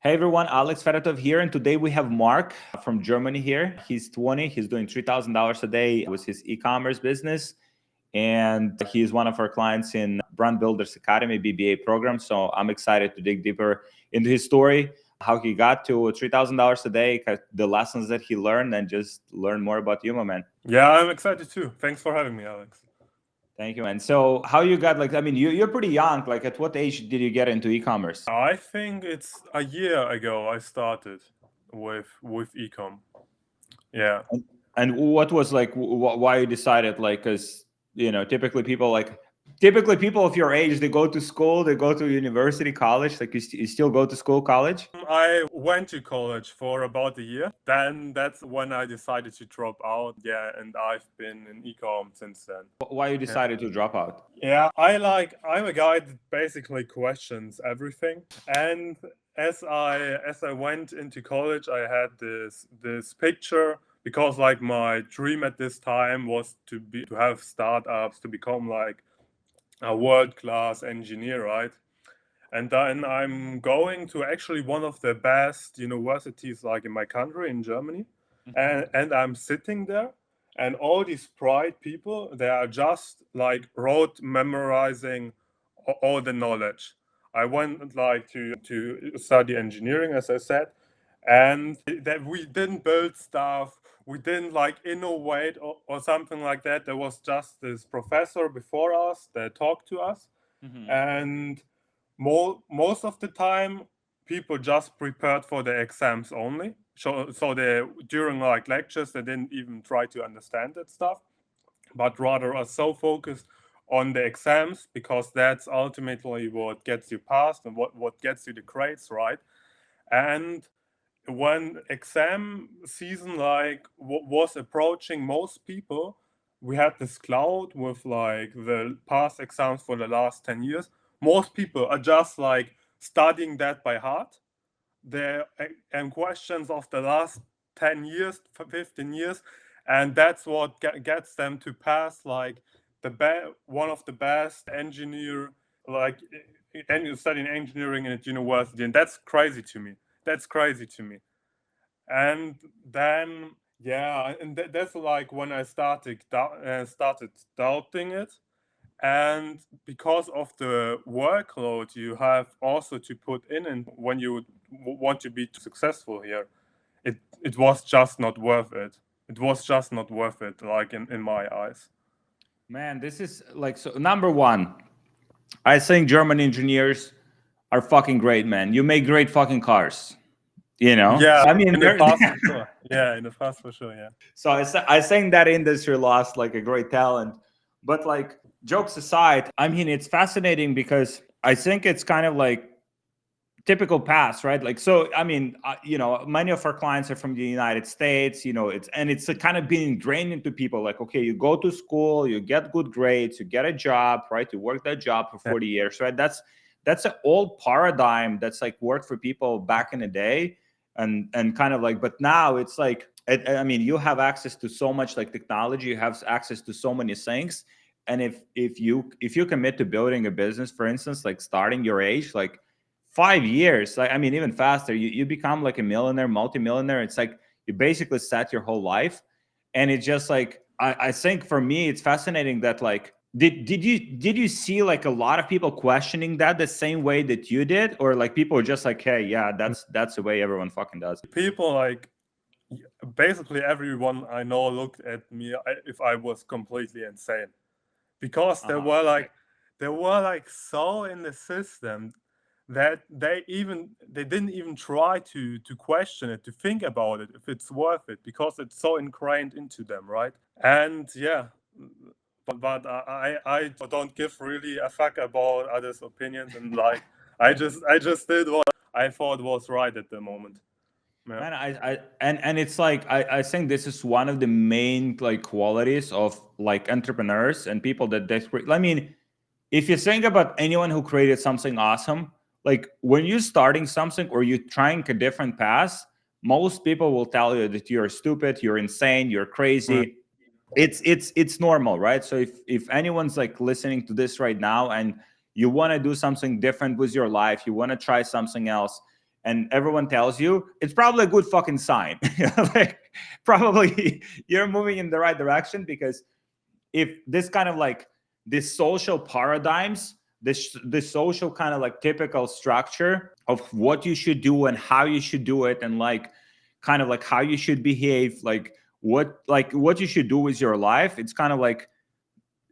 Hey everyone, Alex Fedotoff here, and today we have Mark from Germany here. He's 20, he's doing $3,000 a day with his e-commerce business, and he's one of our clients in Brand Builders Academy BBA program. So I'm excited to dig deeper into his story, how he got to $3,000 a day, the lessons that he learned, and just learn more about you, my man. Yeah, I'm excited too. Thanks for having me, Alex. Thank you, man. So how you got, you're pretty young. Like, at what age did you get into e-commerce? I think it's a year ago I started with eCom. Yeah. And what was like, why you decided, like, because, typically people of your age, they go to school, they go to university, college, like you still go to school, college? I went to college for about a year. Then that's when I decided to drop out. Yeah, and I've been in ecom since then. Why you decided to drop out? Yeah, I'm a guy that basically questions everything. And as I went into college, I had this picture because like my dream at this time was to have startups, to become like a world-class engineer, right? And then I'm going to actually one of the best universities like in my country, in Germany. And I'm sitting there, and all these bright people, they are just like rote memorizing all the knowledge. I went like to study engineering, as I said, and that we didn't build stuff, we didn't like innovate or something like that. There was just this professor before us that talked to us, and most of the time people just prepared for the exams only, so they during like lectures they didn't even try to understand that stuff, but rather are so focused on the exams because that's ultimately what gets you passed and what gets you the grades, right? And when exam season like was approaching most people, we had this cloud with like the past exams for the last 10 years. Most people are just like studying that by heart, the and questions of the last 10 years, 15 years, and that's what gets them to pass like one of the best engineer, like and studying engineering at university. And that's crazy to me. That's crazy to me. And then yeah, and that's like when I started doubting it. And because of the workload you have also to put in, and when you want to be successful here, it was just not worth it. It was just not worth it, like in my eyes. Man, this is like, so number one, I think German engineers are fucking great, man. You make great fucking cars. Yeah, I mean, in the past for sure. Yeah, in the past for sure. Yeah. so I think that industry lost like a great talent. But like, jokes aside, I mean, it's fascinating because I think it's kind of like typical paths, right? Like, so I mean, many of our clients are from the United States. It's kind of being ingrained into people. Like, okay, you go to school, you get good grades, you get a job, right? You work that job for 40 years, right? That's an old paradigm that's like worked for people back in the day, and kind of like, but now it's like, I mean, you have access to so much like technology, you have access to so many things, and if you commit to building a business, for instance, like starting your age, like 5 years, like, I mean, even faster, you become like a millionaire, multimillionaire. It's like you basically set your whole life. And it's just like, I think for me it's fascinating that, like, did you see like a lot of people questioning that the same way that you did, or like people are just like, hey, yeah, that's the way everyone fucking does? People like basically everyone I know looked at me if I was completely insane, because they were like so in the system that they didn't even try to question it, to think about it if it's worth it, because it's so ingrained into them, right? And yeah, but I don't give really a fuck about others' opinions, and like I just did what I thought was right at the moment. Yeah. Man, and it's like, I think this is one of the main like qualities of like entrepreneurs and people that desperate. I mean, if you think about anyone who created something awesome, like when you're starting something or you're trying a different path, most people will tell you that you're stupid, you're insane, you're Right. crazy. It's normal, right? So if anyone's like listening to this right now and you want to do something different with your life, you want to try something else, and everyone tells you, it's probably a good fucking sign. Like, probably you're moving in the right direction, because if this kind of like this social paradigms, this social kind of like typical structure of what you should do and how you should do it, and like kind of like how you should behave, like what you should do with your life, it's kind of like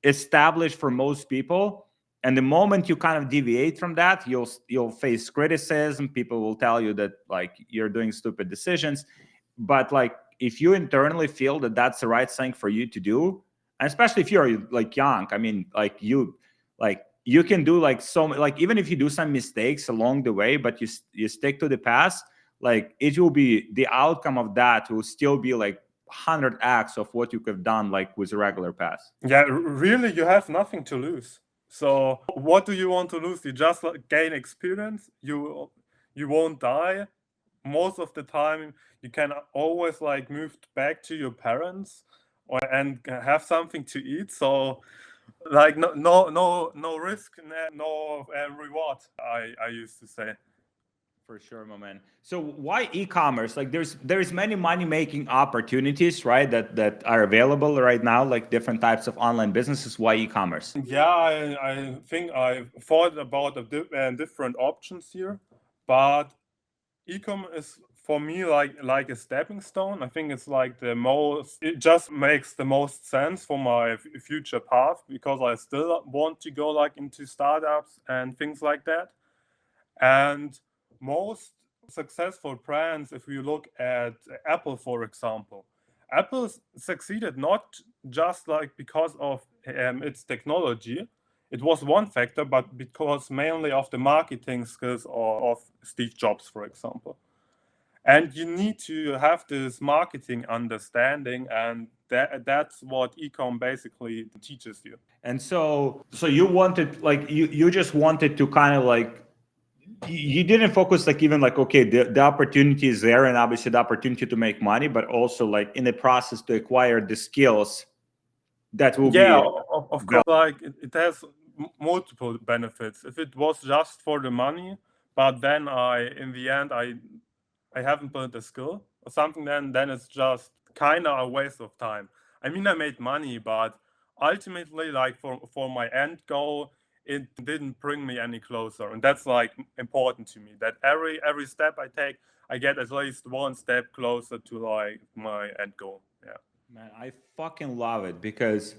established for most people. And the moment you kind of deviate from that, you'll face criticism. People will tell you that like you're doing stupid decisions. But like if you internally feel that that's the right thing for you to do, and especially if you're like young, I mean, like you can do like like even if you do some mistakes along the way, but you stick to the past, like it will be, the outcome of that will still be like 100x of what you could have done like with a regular pass. Yeah, really, you have nothing to lose. So what do you want to lose? You just like gain experience. You won't die. Most of the time, you can always like move back to your parents and have something to eat. So like no risk, no reward. I used to say. For sure, my man. So why e-commerce? Like there's many money making opportunities, right? That are available right now, like different types of online businesses. Why e-commerce? Yeah, I think I thought about different options here, but ecom is for me like a stepping stone. I think it's like it just makes the most sense for my future path, because I still want to go like into startups and things like that. And most successful brands, if we look at Apple, for example, Apple succeeded not just like because of its technology. It was one factor, but because mainly of the marketing skills of Steve Jobs, for example. And you need to have this marketing understanding, and that's what ecom basically teaches you. And so you wanted like you just wanted to kind of like, you didn't focus like even like, okay, the opportunity is there, and obviously the opportunity to make money, but also like in the process to acquire the skills that will Yeah, be of course, like it has multiple benefits. If it was just for the money, but then in the end, I haven't built a skill or something, then it's just kind of a waste of time. I mean, I made money, but ultimately, like for my end goal, it didn't bring me any closer, and that's like important to me. That every step I take, I get at least one step closer to like my end goal. Yeah. Man, I fucking love it, because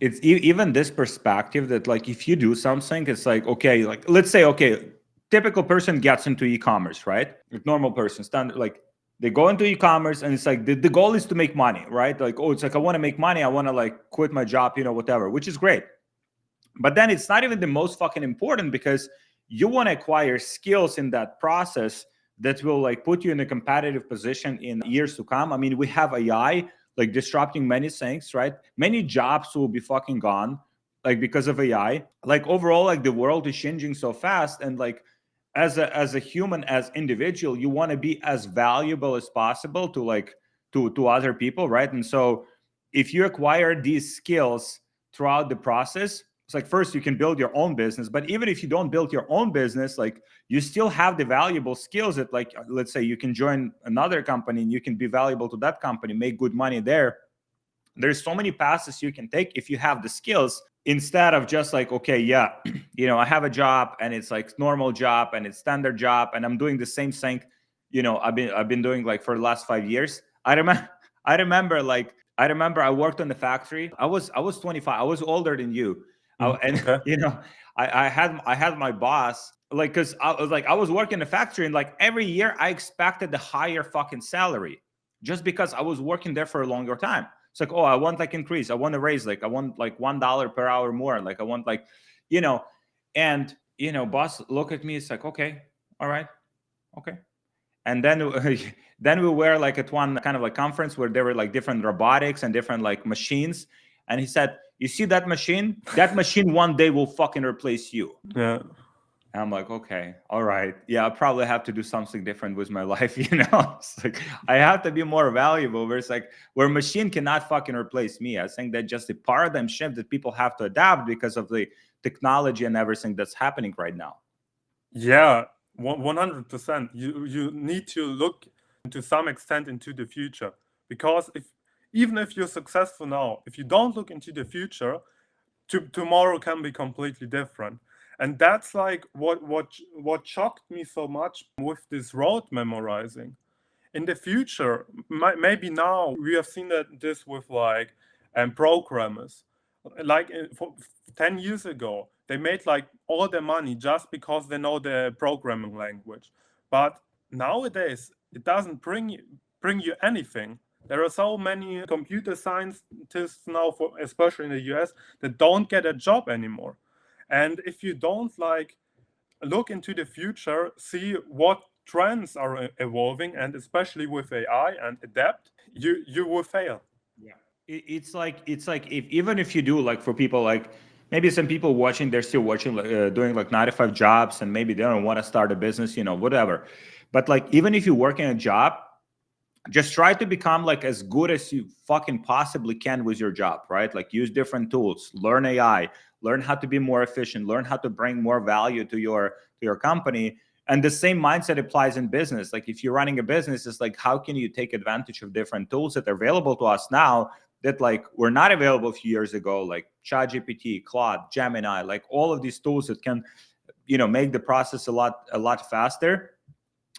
it's even this perspective that like if you do something, it's like, okay, like let's say, okay, typical person gets into e-commerce, right? Like normal person, standard, like they go into e-commerce, and it's like the goal is to make money, right? Like, oh, it's like I want to make money, I want to like quit my job, whatever, which is great. But then it's not even the most fucking important, because you want to acquire skills in that process that will like put you in a competitive position in years to come. I mean, we have AI like disrupting many things, right? Many jobs will be fucking gone, like because of AI. Like overall, like the world is changing so fast, and like as a human, as individual, you want to be as valuable as possible to like to other people, right? And so if you acquire these skills throughout the process, it's like first you can build your own business, but even if you don't build your own business, like you still have the valuable skills that like, let's say you can join another company and you can be valuable to that company, make good money there. There's so many passes you can take if you have the skills, instead of just like, okay, yeah, I have a job, and it's like normal job, and it's standard job, and I'm doing the same thing, I've been doing like for the last 5 years. I remember I worked on the factory. I was 25. I was older than you. And Okay. I had my boss, like, because I was working in the factory, and like every year I expected the higher fucking salary, just because I was working there for a longer time. It's like, oh, I want like increase, I want to raise, like I want like $1 per hour more, like I want like, you know, and boss look at me, it's like, okay, all right, okay. And then then we were like at one kind of like conference where there were like different robotics and different like machines, and he said, you see that machine, one day will fucking replace you. Yeah. And I'm like, okay, all right, yeah, I probably have to do something different with my life. It's like I have to be more valuable. Where it's like where machine cannot fucking replace me. I think that just the paradigm shift that people have to adapt because of the technology and everything that's happening right now. Yeah, 100%. You need to look to some extent into the future, because if even if you're successful now, if you don't look into the future, tomorrow can be completely different. And that's like what shocked me so much with this road memorizing. In the future, maybe now we have seen that this with like programmers, like for 10 years ago they made like all their money just because they know the programming language. But nowadays it doesn't bring you anything. There are so many computer scientists now, for especially in the US, that don't get a job anymore. And if you don't like look into the future, see what trends are evolving, and especially with AI, and adapt, you will fail. Yeah. It's like if even if you do, like, for people, like maybe some people watching, they're still watching, like, doing like 9 to 5 jobs, and maybe they don't want to start a business, whatever. But like, even if you work in a job, just try to become like as good as you fucking possibly can with your job, right? Like, use different tools, learn AI, learn how to be more efficient, learn how to bring more value to your company. And the same mindset applies in business. Like, if you're running a business, it's like, how can you take advantage of different tools that are available to us now that like were not available a few years ago, like ChatGPT, Claude, Gemini, like all of these tools that can make the process a lot faster.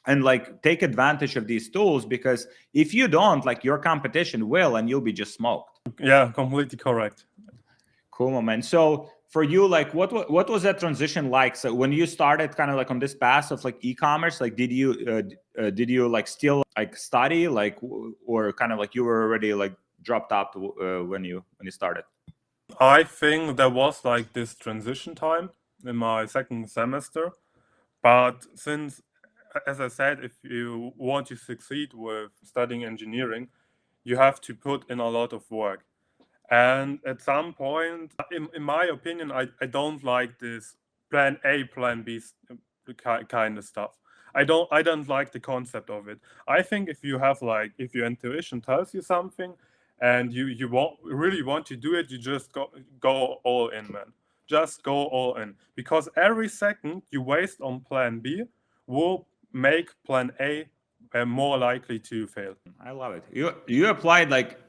And like, take advantage of these tools, because if you don't, like, your competition will, and you'll be just smoked. Yeah, completely correct. Cool, man. So for you, like, what was that transition like? So when you started kind of like on this path of like e-commerce, like, did you like still like study, like, or kind of like you were already like dropped out when you started? I think there was like this transition time in my second semester. But since, as I said, if you want to succeed with studying engineering, you have to put in a lot of work. And at some point, in my opinion, I don't like this plan A, plan B kind of stuff. I don't like the concept of it. I think if you have like, if your intuition tells you something and you really want to do it, you just go all in, man. Just go all in, because every second you waste on plan B will make plan A more likely to fail. I love it. You applied like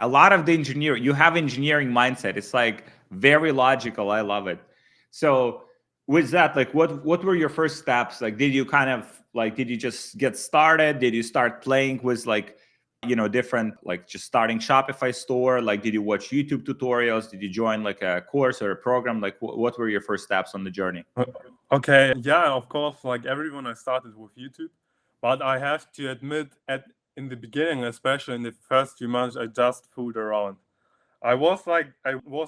a lot of the engineering. You have engineering mindset. It's like very logical. I love it. So with that, like, what were your first steps? Like, did you kind of like, did you just get started? Did you start playing with like, different, like, just starting Shopify store? Like, did you watch YouTube tutorials? Did you join like a course or a program? Like, what were your first steps on the journey? Okay, yeah, of course, like everyone, I started with YouTube, but I have to admit, at in the beginning, especially in the first few months, I just fooled around. I was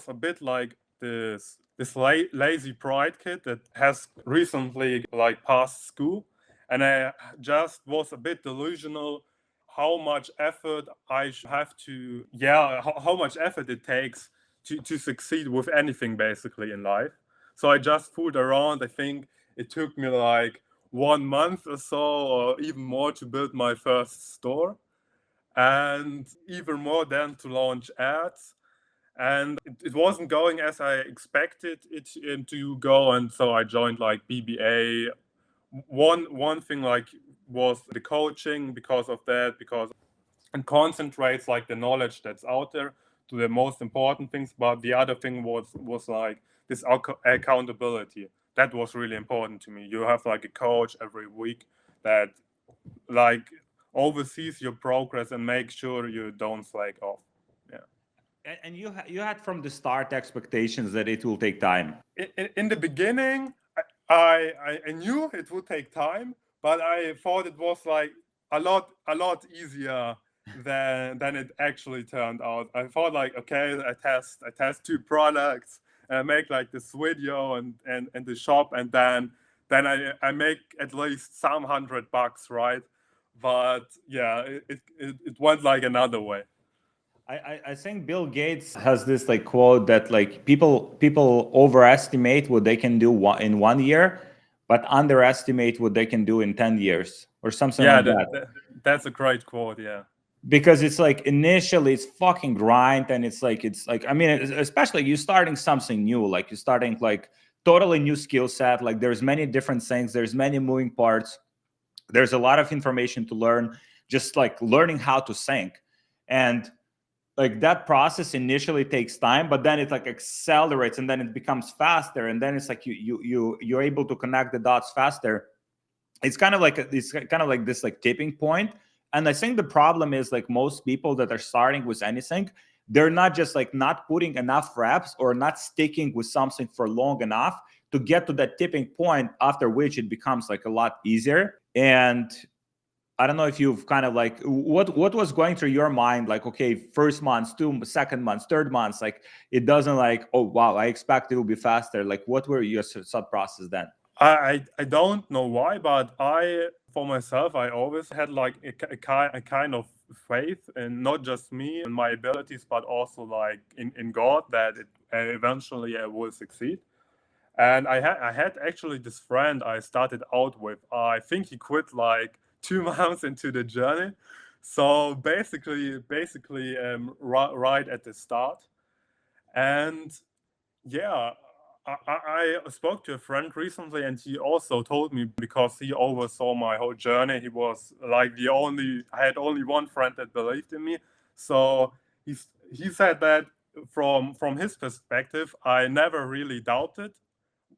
a bit like this lazy pride kid that has recently like passed school, and I just was a bit delusional how much effort I have to, yeah, how much effort it takes to succeed with anything basically in life. So I just fooled around. I think it took me like 1 month or so, or even more, to build my first store, and even more then to launch ads. And it wasn't going as I expected it to go, and so I joined like BBA. One thing like was the coaching, because of that, because and concentrates like the knowledge that's out there to the most important things. But the other thing was like this accountability. That was really important to me. You have like a coach every week that like oversees your progress and make sure you don't slack off. Yeah. And you had from the start expectations that it will take time. In the beginning, I knew it would take time, but I thought it was like a lot easier than it actually turned out. I thought like, okay, I test two products, and I make like this video and the shop, and then I make at least some $100, right? But yeah, it went like another way. I think Bill Gates has this like quote that like people overestimate what they can do in 1 year, but underestimate what they can do in 10 years or something Yeah, like that. that's a great quote. Yeah. Because it's like initially it's fucking grind, and it's like I mean, especially you starting something new, like you're starting like totally new skill set. Like there's many different things, there's many moving parts, there's a lot of information to learn, just like learning how to sync. And like that process initially takes time, but then it like accelerates, and then it becomes faster, and then it's like you're able to connect the dots faster. It's kind of like this like tipping point. And I think the problem is like most people that are starting with anything, they're not just like not putting enough reps or not sticking with something for long enough to get to that tipping point, after which it becomes like a lot easier. And I don't know if you've kind of like what was going through your mind, like, okay, first month, second month, third month, like it doesn't like, oh wow, I expect it will be faster. Like what were your thought process then? I don't know why, but for myself, I always had like a kind of faith in not just me and my abilities, but also like in God, that eventually I will succeed. And I had actually this friend I started out with. I think he quit like 2 months into the journey. So basically, right at the start. And yeah, I spoke to a friend recently, and he also told me, because he oversaw my whole journey. He was like I had only one friend that believed in me. So he said that from his perspective, I never really doubted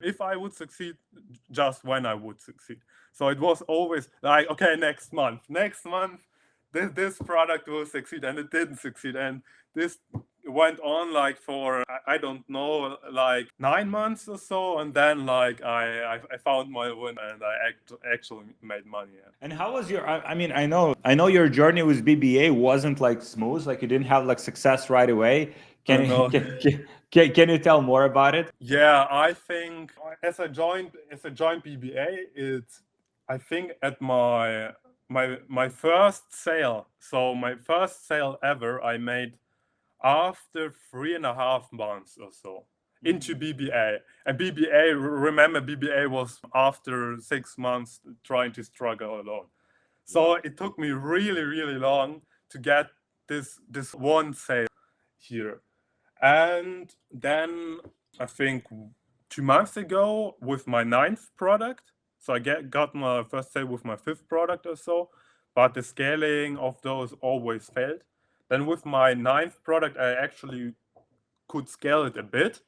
if I would succeed, just when I would succeed. So it was always like, okay, next month, this product will succeed, and it didn't succeed. And this went on like for I don't know, like 9 months or so, and then like I found my win, and I actually made money. Yeah. And how was your? I mean, I know your journey with BBA wasn't like smooth. Like you didn't have like success right away. I Can you know. can you tell more about it? Yeah, I think as I joined BBA, it's I think at my first sale. So my first sale ever I made after 3.5 months or so into BBA. And remember, BBA was after 6 months trying to struggle alone. So it took me really, really long to get this one sale here. And then I think 2 months ago with my 9th product, so I got my first sale with my 5th product or so, but the scaling of those always failed. Then with my 9th product, I actually could scale it a bit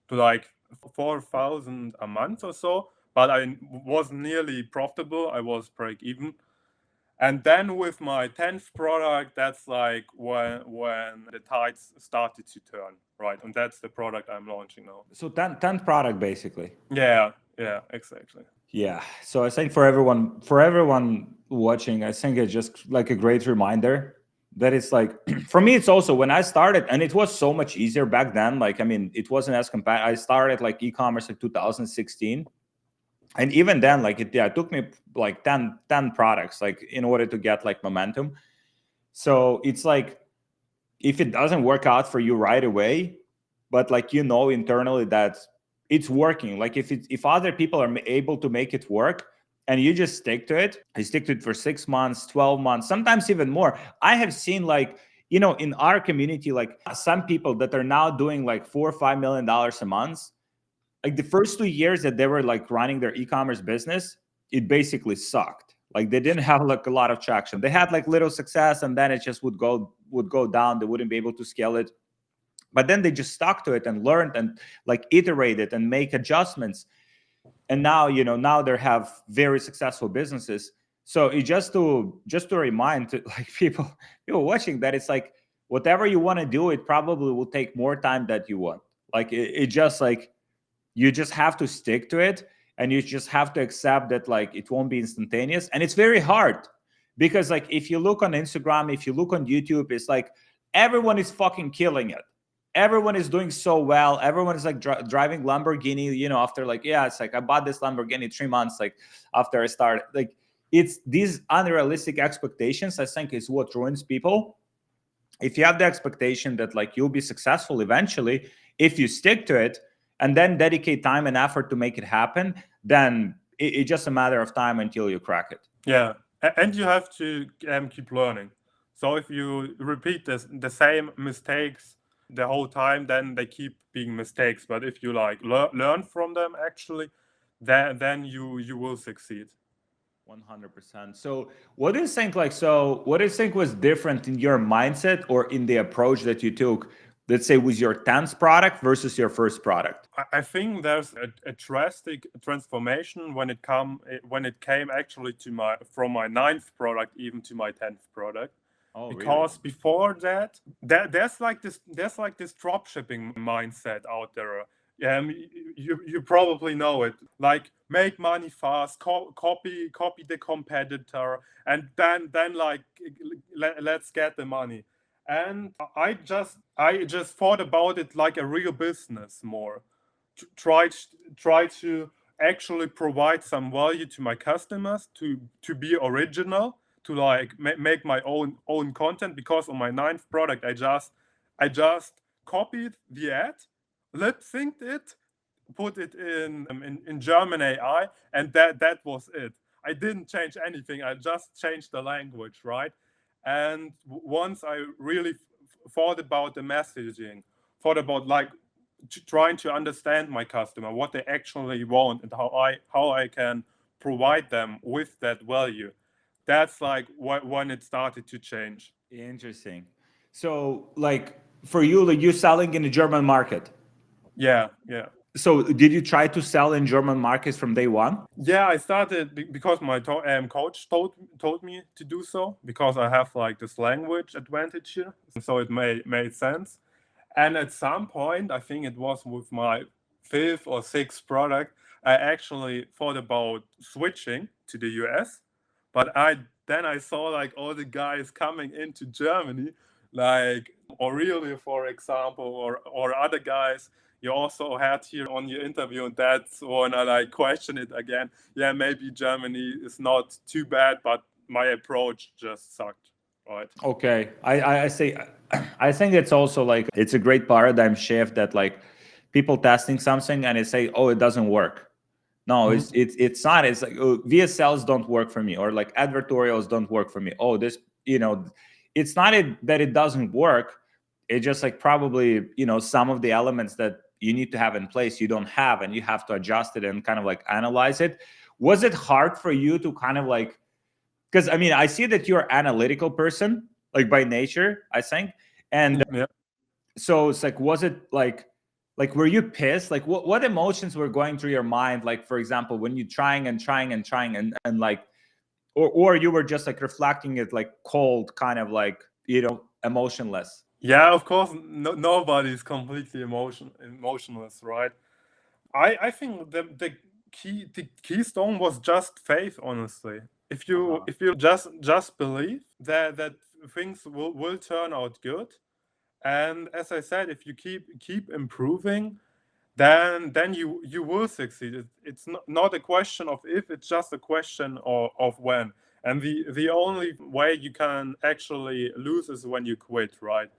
to like 4,000 a month or so, but I was nearly profitable. I was break even. And then with my 10th product, that's like when the tides started to turn, right? And that's the product I'm launching now. So 10th product basically. Yeah, exactly. Yeah. So I think for everyone watching, I think it's just like a great reminder that it's like for me, it's also when I started, and it was so much easier back then. Like, I mean, it wasn't as compact. I started like e-commerce in 2016. And even then, like it took me like 10 products, like in order to get like momentum. So it's like if it doesn't work out for you right away, but like internally that it's working. Like if other people are able to make it work, and you just stick to it, I stick to it for 6 months, 12 months, sometimes even more. I have seen like in our community, like some people that are now doing like $4 or $5 million a month. Like the first 2 years that they were like running their e-commerce business, it basically sucked. Like they didn't have like a lot of traction. They had like little success, and then it just would go down. They wouldn't be able to scale it. But then they just stuck to it and learned and like iterated and make adjustments. And now they have very successful businesses. So it just to remind like people watching that it's like whatever you want to do, it probably will take more time than you want. Like it just like you just have to stick to it, and you just have to accept that like it won't be instantaneous. And it's very hard because like if you look on Instagram, if you look on YouTube, it's like everyone is fucking killing it. Everyone is doing so well. Everyone is like driving Lamborghini, after like, yeah, it's like I bought this Lamborghini 3 months like after I started. Like it's these unrealistic expectations, I think, is what ruins people. If you have the expectation that like you'll be successful eventually if you stick to it, and then dedicate time and effort to make it happen, then it's just a matter of time until you crack it. Yeah, and you have to keep learning. So if you repeat the same mistakes the whole time, then they keep being mistakes. But if you like learn from them actually, then you will succeed. 100%. So what do you think what do you think was different in your mindset or in the approach that you took, let's say with your 10th product versus your first product? I think there's a drastic transformation when it came actually to from my ninth product even to my 10th product. Oh, really? Because before that, there's like this drop shipping mindset out there. You probably know it. Like make money fast, copy the competitor, and then like let's get the money. And I just thought about it like a real business more. Try to actually provide some value to my customers, to be original, to like make my own content. Because on my ninth product, I just copied the ad, lip synced it, put it in German AI, and that was it. I didn't change anything. I just changed the language, right? And once I really thought about the messaging, thought about like trying to understand my customer, what they actually want, and how I can provide them with that value. That's like when it started to change. Interesting. So like for you, like you're selling in the German market. Yeah. So did you try to sell in German markets from day one? Yeah, I started because my coach told me to do so, because I have like this language advantage here, so it made sense. And at some point, I think it was with my fifth or sixth product, I actually thought about switching to the US. But I saw like all the guys coming into Germany, like Aurelio, for example, or other guys you also had here on your interview, and that's when I like question it again. Yeah, maybe Germany is not too bad, but my approach just sucked, right? Okay. I say I think it's also like it's a great paradigm shift that like people testing something and they say, oh, it doesn't work. No, it's not. It's like oh, VSLs don't work for me, or like advertorials don't work for me. Oh, this, it's not that it doesn't work. It's just like probably, some of the elements that you need to have in place you don't have, and you have to adjust it and kind of like analyze it. Was it hard for you to kind of like, because I mean, I see that you're an analytical person, like by nature, I think. And Yeah. so it's like, was it like were you pissed? Like what emotions were going through your mind? Like, for example, when you trying and like, or you were just like reflecting it like cold, kind of like, emotionless. Yeah, of course, nobody is completely emotionless, right? I think the keystone was just faith, honestly. If you just believe that things will turn out good, and as I said, if you keep improving, then you will succeed. It's not a question of if, it's just a question of when. And the only way you can actually lose is when you quit, right?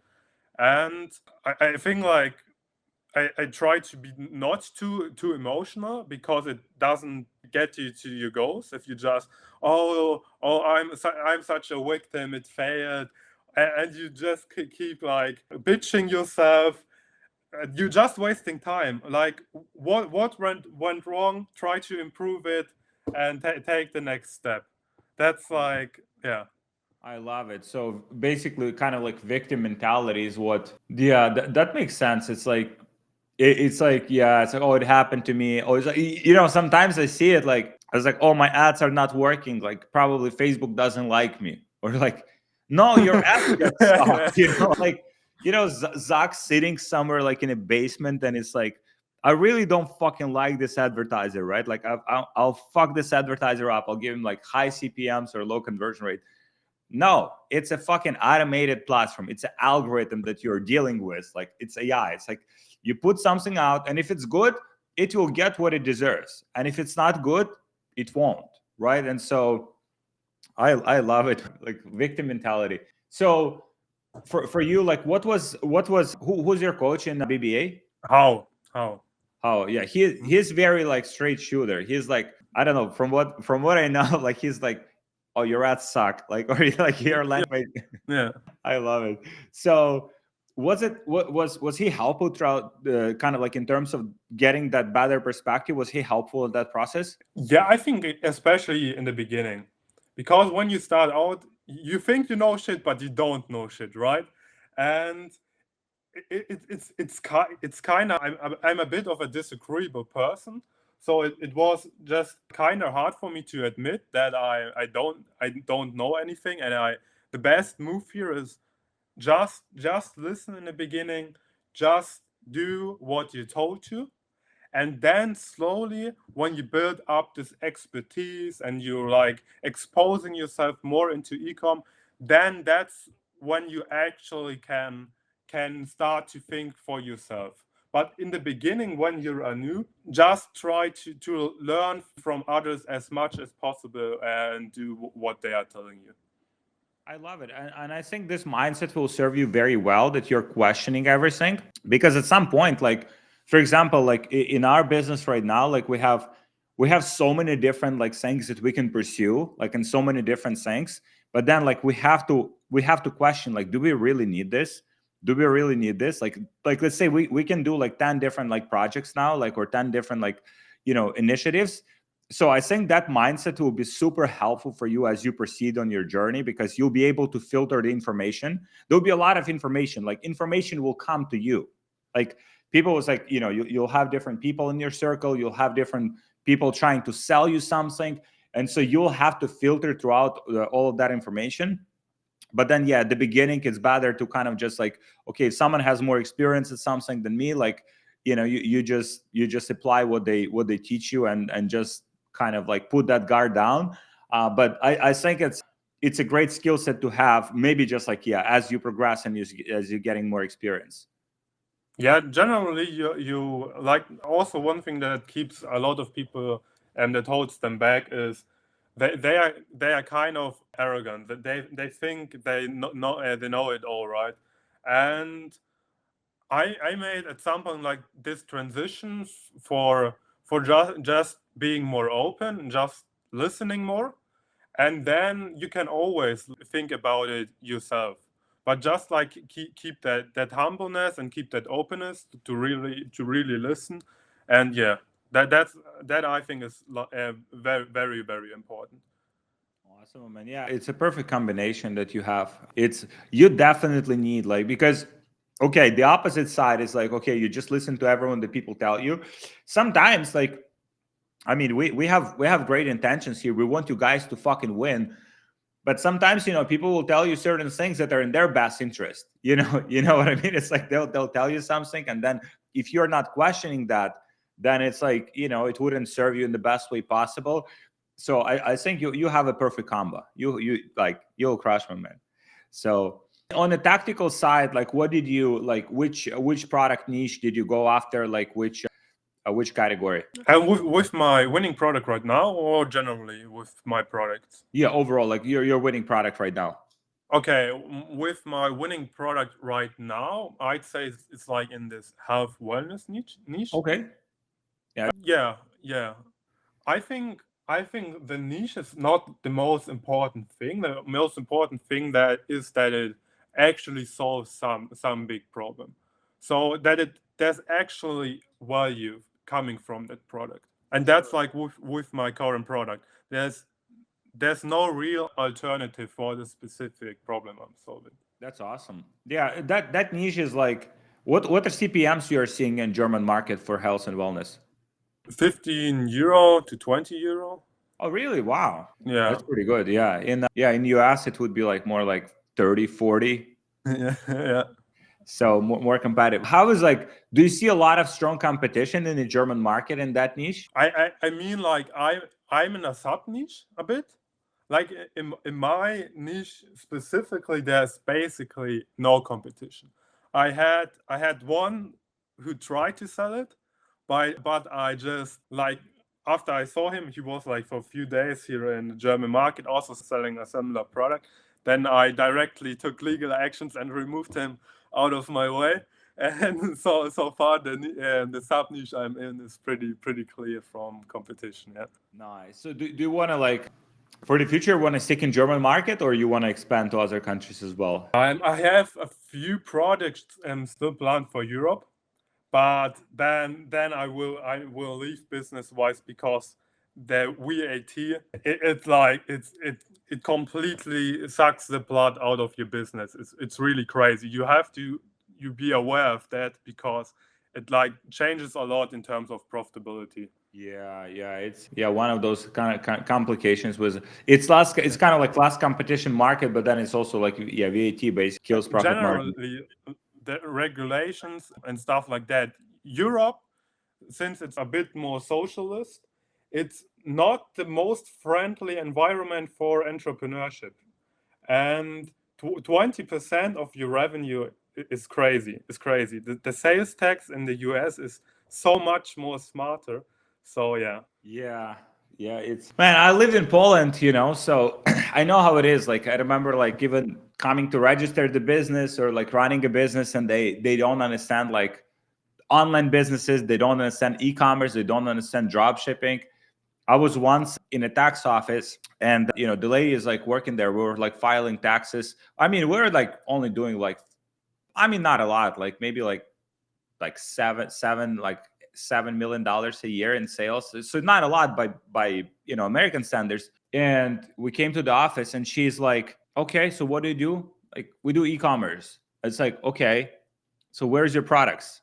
And I think like I try to be not too emotional, because it doesn't get you to your goals. If you just I'm such a victim, it failed, and you just keep like bitching yourself, you're just wasting time. Like what went wrong, try to improve it, and take the next step. That's like, yeah. I love it. So basically, kind of like victim mentality is what. Yeah, that makes sense. It's like, it's like, yeah, it's like, oh, it happened to me. Oh, it's like, sometimes I see it like, I was like, oh, my ads are not working. Like, probably Facebook doesn't like me, or like, no, your ads get stopped. Like, Zach's sitting somewhere like in a basement, and it's like, I really don't fucking like this advertiser, right? Like, I'll fuck this advertiser up. I'll give him like high CPMs or low conversion rate. No, it's a fucking automated platform. It's an algorithm that you're dealing with. Like, it's AI. It's like you put something out, and if it's good, it will get what it deserves. And if it's not good, it won't. Right. And so I love it. Like victim mentality. So for you, like who's your coach in BBA? How? Oh yeah, he's very like straight shooter. He's like, I don't know, from what I know, like he's like, oh, your ads suck, like, or like your language. Yeah. I love it. So Was he helpful throughout the kind of like in terms of getting that better perspective? Was he helpful in that process? Yeah, I think especially in the beginning, because when you start out, you think you know shit, but you don't know shit, right? And it's kind of I'm a bit of a disagreeable person, so it was just kind of hard for me to admit that I don't know anything, and I the best move here is just listen in the beginning, just do what you're told to, and then slowly when you build up this expertise and you're like exposing yourself more into ecom, then that's when you actually can start to think for yourself. But in the beginning, when you're a new, just try to learn from others as much as possible and do what they are telling you. I love it. And I think this mindset will serve you very well, that you're questioning everything. Because at some point, like, for example, like in our business right now, like we have so many different like things that we can pursue, like in so many different things. But then like we have to question, like, do we really need this? Do we really need this? Like let's say we can do like 10 different like projects now, like, or 10 different like, initiatives. So I think that mindset will be super helpful for you as you proceed on your journey, because you'll be able to filter the information. There'll be a lot of information, like information will come to you. Like people was like, you'll have different people in your circle, you'll have different people trying to sell you something. And so you'll have to filter throughout all of that information. But then, yeah, at the beginning, it's better to kind of just like, okay, if someone has more experience at something than me, like, you just apply what they teach you, and just kind of like put that guard down. But I think it's a great skill set to have, maybe just like, yeah, as you progress and as you're getting more experience. Yeah, generally, you like also one thing that keeps a lot of people and that holds them back is they are kind of arrogant. That they think they know it all, right? And I made at some point like this transition for just being more open, just listening more, and then you can always think about it yourself, but just like keep that humbleness and keep that openness to really listen. And yeah, that I think is very very very important. Awesome, man. Yeah, it's a perfect combination that you have. You definitely need, like, because okay, the opposite side is like, okay, you just listen to everyone that people tell you. Sometimes, like, I mean, we have great intentions here. We want you guys to fucking win. But sometimes, people will tell you certain things that are in their best interest. You know what I mean? It's like they'll tell you something, and then if you're not questioning that, then it's like, it wouldn't serve you in the best way possible. So I think you have a perfect combo. You'll crush, my man. So on the tactical side, like, what did you like? Which product niche did you go after? Like, which category? And with my winning product right now, or generally with my products? Yeah, overall, like your winning product right now. Okay, with my winning product right now, I'd say it's like in this health wellness niche. Okay. Yeah. Yeah, yeah. I think the niche is not the most important thing. The most important thing that it actually solves some big problem, so that there's actually value coming from that product. And that's like with my current product. There's no real alternative for the specific problem I'm solving. That's awesome. Yeah, that niche is like, what are CPMs you are seeing in German market for health and wellness? €15 to €20. Oh, really? Wow. Yeah. That's pretty good. Yeah. In US it would be like more like 30, 40. Yeah, yeah. So more competitive. How is, like, do you see a lot of strong competition in the German market in that niche? I mean, like I'm in a sub niche a bit. Like in my niche specifically, there's basically no competition. I had one who tried to sell it, but I just like after I saw him, he was like for a few days here in the German market, also selling a similar product. Then I directly took legal actions and removed him out of my way. And so far the sub niche I'm in is pretty clear from competition. Yeah. Nice. So do you want to, like, for the future, want to stick in German market, or you want to expand to other countries as well? I have a few projects still planned for Europe, but then I will leave business wise because the VAT it completely sucks the blood out of your business. It's really crazy. You have to be aware of that because it like changes a lot in terms of profitability. Yeah, it's one of those kind of complications with it's less, it's kind of like less competition market, but then it's also like VAT based kills profit margin. Generally, the regulations and stuff like that. Europe, since it's a bit more socialist, it's not the most friendly environment for entrepreneurship. And 20% of your revenue is crazy. It's crazy. The sales tax in the US is so much more smarter. So yeah. Yeah, it's man, I lived in Poland, so I know how it is. Like I remember like even coming to register the business or like running a business, and they don't understand like online businesses, they don't understand e-commerce, they don't understand drop shipping. I was once in a tax office, and the lady is like working there. We were like filing taxes. I mean, we're like only doing like, I mean, not a lot, like maybe like $7 million a year in sales. So not a lot by American standards. And we came to the office, and she's like, "Okay, so what do you do?" Like, "We do e-commerce." It's like, "Okay, so where's your products?"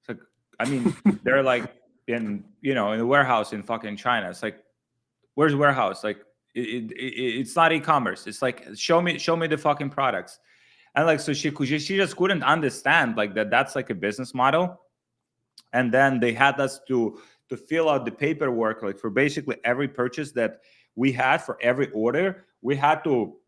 It's like, I mean, they're like in the warehouse in fucking China. It's like, where's the warehouse? Like, it's not e-commerce. It's like, show me the fucking products. And like, so she just couldn't understand like that's like a business model. And then they had us to fill out the paperwork, like for basically every purchase that we had, for every order we had to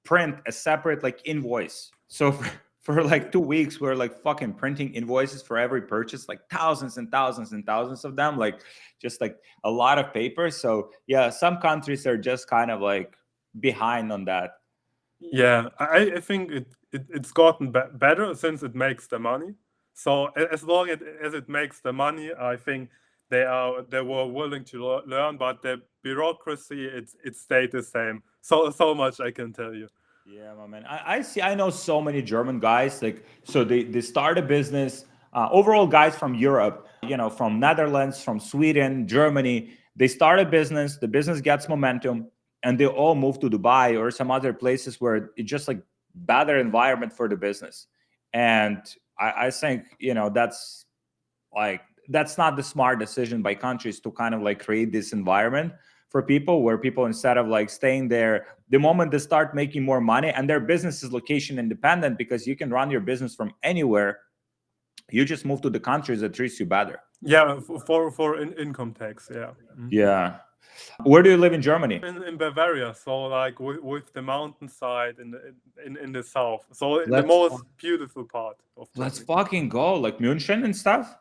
print a separate like invoice. So for like 2 weeks we're like fucking printing invoices for every purchase, like thousands and thousands and thousands of them, like just like a lot of paper. So yeah, some countries are just kind of like behind on that. Yeah, I think it's gotten better since it makes the money. So as long as it makes the money, I think they were willing to learn, but the bureaucracy it stayed the same. So much I can tell you. Yeah, my man. I know so many German guys. Like, so they start a business. Overall, guys from Europe, from Netherlands, from Sweden, Germany, they start a business. The business gets momentum, and they all move to Dubai or some other places where it's just like better environment for the business. And I think that's not the smart decision by countries to kind of like create this environment for people, where people, instead of like staying there, the moment they start making more money, and their business is location independent because you can run your business from anywhere, you just move to the countries that treats you better. Yeah, for income tax. Yeah. Yeah. Where do you live in Germany? In Bavaria, so like with the mountainside in the south, so the Let's most beautiful part of let's Germany. fucking go, like München and stuff.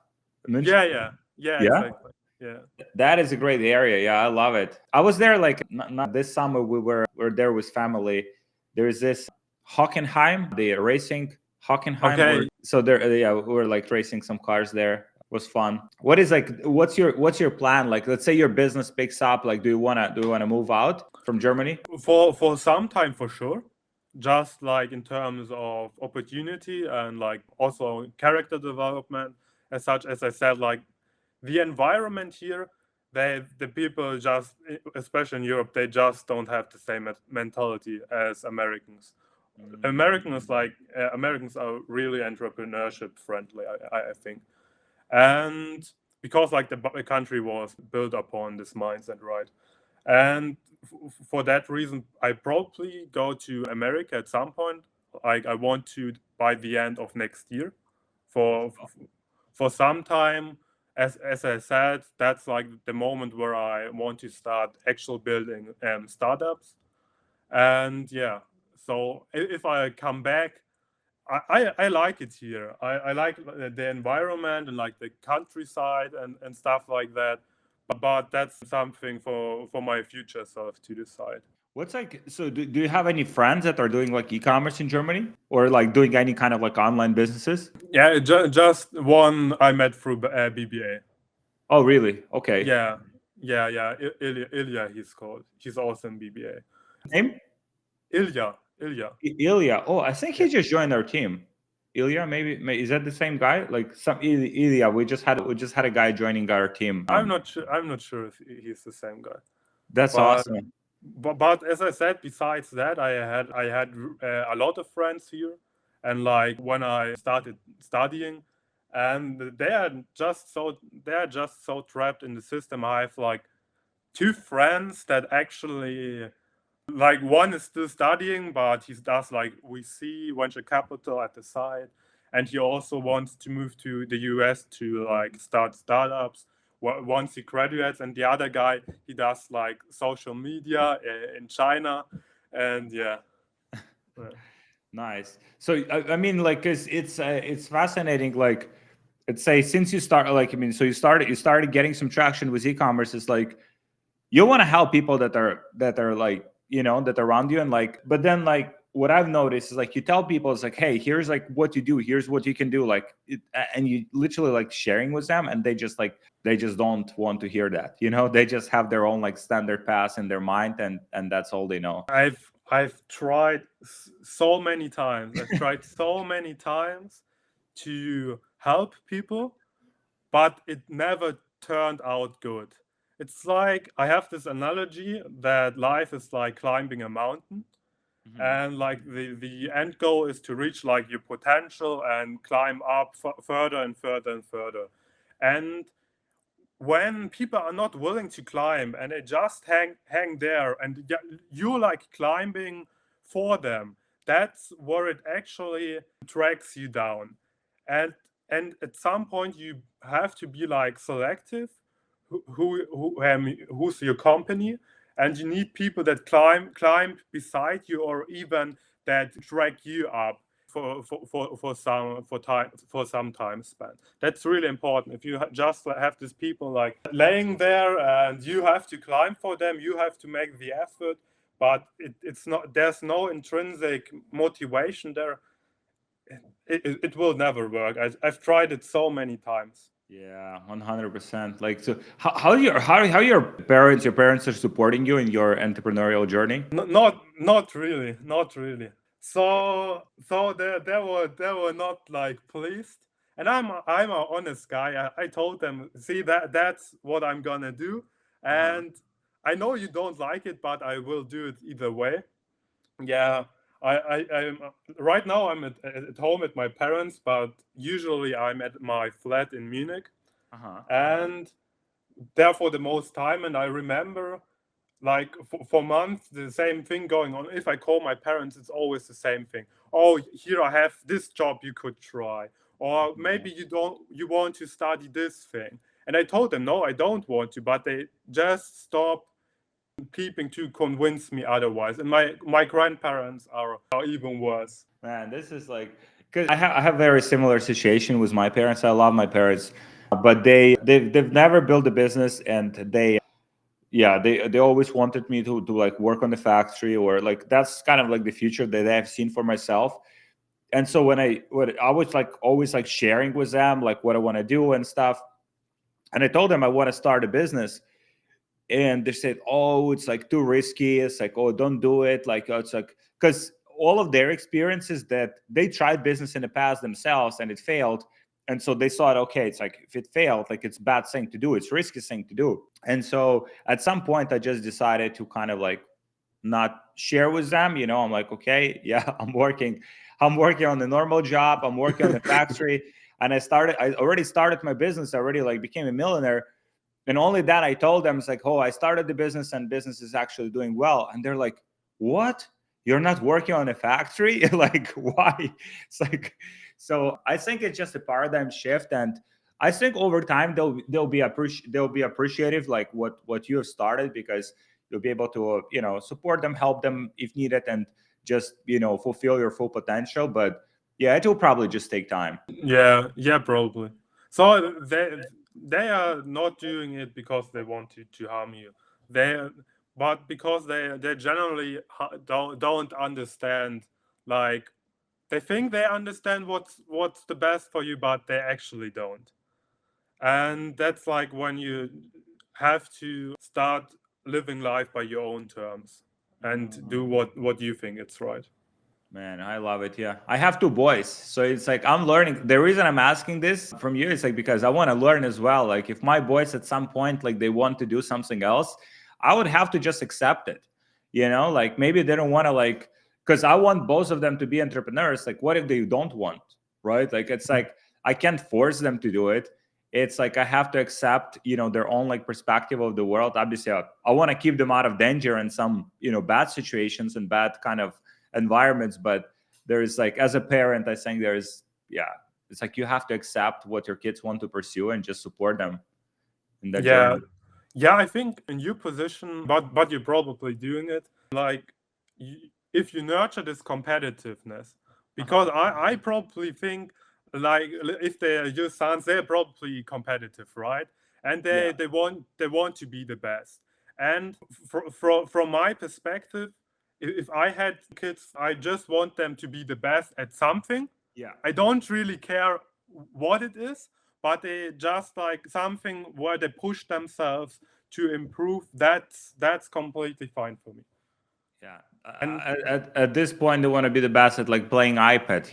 München. Yeah, Yeah, exactly. Yeah. that is a great area. Yeah, I love it. I was there like not this summer. We're there with family. There's this Hockenheim, the racing Hockenheim. Okay. So there, yeah, we were like racing some cars there. It was fun. What's your plan? Like, let's say your business picks up. Like, do you wanna move out from Germany? For some time for sure, just like in terms of opportunity and like also character development. As such, as I said, like the environment here, the people just, especially in Europe, they just don't have the same mentality as Americans. Americans are really entrepreneurship friendly, I think. And because like the country was built upon this mindset, right? And for that reason, I probably go to America at some point. Like I want to by the end of next year, for for some time. As I said, that's like the moment where I want to start actual building startups. And yeah, so if I come back, I like it here. I like the environment and like the countryside and stuff like that. But that's something for my future self to decide. What's like, so do you have any friends that are doing like e-commerce in Germany, or like doing any kind of like online businesses? Yeah, just one I met through BBA. Oh, really? Okay. Yeah. Ilya, he's called. He's also in BBA. Name? Ilya. Ilya. Oh, I think he Yeah. just joined our team. Ilya, maybe, is that the same guy? Like some Ilya, we just had a guy joining our team. I'm not sure if he's the same guy. That's But awesome. but as I said, besides that, I had a lot of friends here, and like when I started studying, and they are just so trapped in the system. I have like two friends that actually, like, one is still studying, but he does like VC, venture capital at the side, and he also wants to move to the US to like start startups once he graduates. And the other guy, he does like social media in China, and yeah. Yeah. Nice. So I mean, like, 'cause it's fascinating. Like, let's say since you start, like, I mean, so you started getting some traction with e-commerce. It's like you want to help people that are like, that are around you, and like, but then like what I've noticed is like you tell people, it's like, hey, here's like what you do, here's what you can do, like and you literally like sharing with them, and they just don't want to hear that. They just have their own like standard path in their mind, and that's all they know. I've tried so many times. I've tried so many times to help people, but it never turned out good. It's like I have this analogy that life is like climbing a mountain, Mhm. and like the end goal is to reach like your potential and climb up further and further and further. And when people are not willing to climb and they just hang there, and you like climbing for them, that's where it actually drags you down. And and at some point you have to be like selective who's your company, and you need people that climb beside you, or even that drag you up for some time span. That's really important. If you just have these people like laying there and you have to climb for them, you have to make the effort, but it's not, there's no intrinsic motivation there. It will never work. I've tried it so many times. Yeah, 100%. Like, so how your parents are supporting you in your entrepreneurial journey? Not really, not really. So they were not like pleased, and I'm a honest guy. I told them, see, that's what I'm gonna do, Uh-huh. and I know you don't like it, but I will do it either way. Yeah, I'm right now I'm at home at my parents, but usually I'm at my flat in Munich, Uh-huh. and there for the most time. And I remember, like, for months the same thing going on. If I call my parents, it's always the same thing. Oh, here I have this job you could try, or Yeah. maybe you want to study this thing. And I told them, no, I don't want to, but they just stop keeping to convince me otherwise. And my grandparents are even worse. Man, this is like, because I have very similar situation with my parents. I love my parents, but they've never built a business, and they always wanted me to like work on the factory, or like that's kind of like the future that I've seen for myself. And so when I was like always like sharing with them like what I want to do and stuff, and I told them I want to start a business, and they said, "Oh, it's like too risky." It's like, "Oh, don't do it." Like, it's like, because all of their experiences that they tried business in the past themselves and it failed, and so they thought, okay, it's like if it failed, like it's a bad thing to do, it's risky thing to do. And so at some point, I just decided to kind of like not share with them. I'm like, okay, yeah, I'm working on the normal job, I'm working on the factory, and I already started my business, I already like became a millionaire. And only that I told them, it's like, oh, I started the business and business is actually doing well. And they're like, what? You're not working on a factory? Like, why? It's like, so I think it's just a paradigm shift. And I think over time they'll be appreciative, like what you have started, because you'll be able to support them, help them if needed, and just fulfill your full potential. But yeah, it will probably just take time. Yeah, yeah, probably. So they are not doing it because they want to harm you. They But because they generally don't understand, like, they think they understand what's the best for you, but they actually don't. And that's like when you have to start living life by your own terms and do what you think it's right. Man, I love it. Yeah. I have two boys. So it's like I'm learning. The reason I'm asking this from you is like because I want to learn as well. Like if my boys at some point like they want to do something else, I would have to just accept it. Like maybe they don't want to like because I want both of them to be entrepreneurs. Like what if they don't want, right? Like it's like I can't force them to do it. It's like I have to accept, their own like perspective of the world. Obviously, I want to keep them out of danger and some, bad situations and bad kind of environments, but there's like as a parent I think it's like you have to accept what your kids want to pursue and just support them in that Yeah, journey. yeah. I think in your position, but you're probably doing it. Like, if you nurture this competitiveness, because I probably think like if they're your sons, they're probably competitive, right? And Yeah, they want to be the best. And from my perspective, if I had kids, I just want them to be the best at something. yeah, I don't really care what it is, but they just like something where they push themselves to improve. That's completely fine for me. yeah. And At this point they want to be the best at like playing ipad,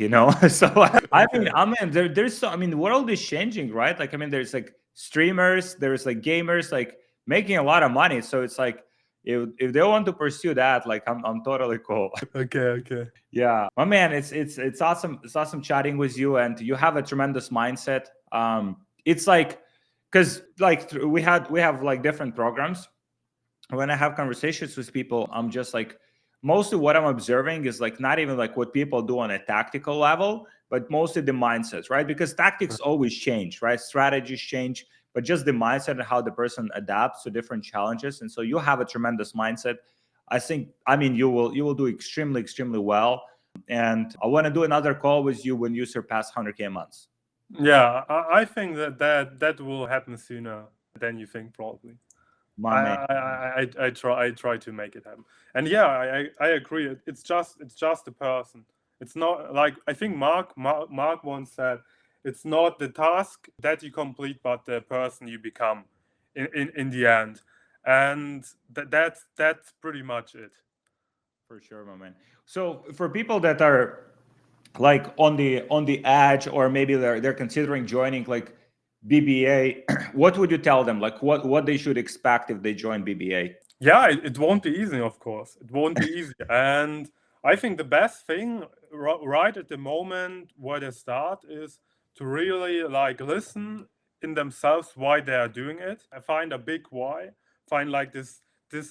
so okay, there's so the world is changing, right? Like there's like streamers, there's like gamers like making a lot of money, so it's like if they want to pursue that, like I'm totally cool. okay. Yeah, my man, it's awesome. It's awesome chatting with you, and you have a tremendous mindset. It's like because like we have like different programs. When I have conversations with people, I'm just like mostly what I'm observing is like not even like what people do on a tactical level, but mostly the mindsets, right? Because tactics always change, right? Strategies change, but just the mindset and how the person adapts to different challenges. And so you have a tremendous mindset. I think, you will do extremely well. And I want to do another call with you when you surpass 100K months. Yeah, I think that will happen sooner than you think, probably. My I man. I try to make it happen. And yeah, I agree. It's just a person. It's not like I think Mark once said, it's not the task that you complete, but the person you become in the end. And that's pretty much it. For sure, my man. So for people that are like on the edge, or maybe they're considering joining like BBA, what would you tell them? Like what they should expect if they join BBA? Yeah, it won't be easy, of course. It won't be easy. And I think the best thing right at the moment where they start is to really like listen in themselves why they are doing it. I find a big why, find like this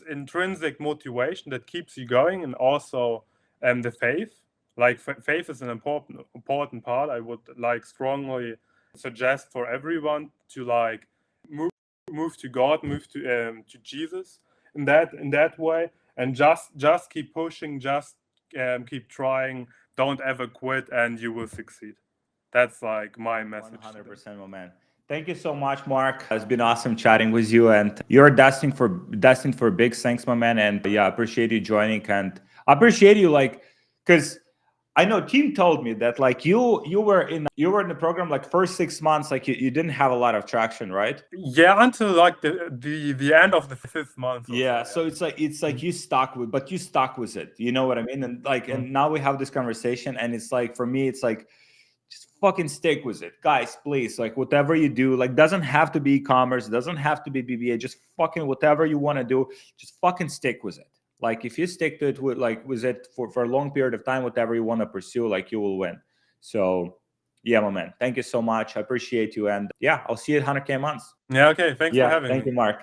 intrinsic motivation that keeps you going, and also the faith. Like faith is an important part. I would like strongly suggest for everyone to like move to God, move to Jesus in that way, and just keep pushing, just keep trying, don't ever quit, and you will succeed. That's like my message to them. 100%, my man. Thank you so much, Mark. It's been awesome chatting with you, and you're destined for big things, my man. And yeah, I appreciate you joining, and I appreciate you like because I know team told me that like you were in the program like first 6 months, like you didn't have a lot of traction, right? Yeah, until like the end of the fifth month or Yeah, so. so it's like you stuck with it. You know what I mean? And like Yeah. and now we have this conversation, and it's like for me, it's like just fucking stick with it, guys. Please, like whatever you do, like doesn't have to be e-commerce, doesn't have to be BBA. Just fucking whatever you want to do, just fucking stick with it. Like if you stick to it with it for a long period of time, whatever you want to pursue, like you will win. So yeah, my man. Thank you so much. I appreciate you, and yeah, I'll see you at 100K months. Yeah. Okay. Thanks for Yeah, having thank me. you, Mark.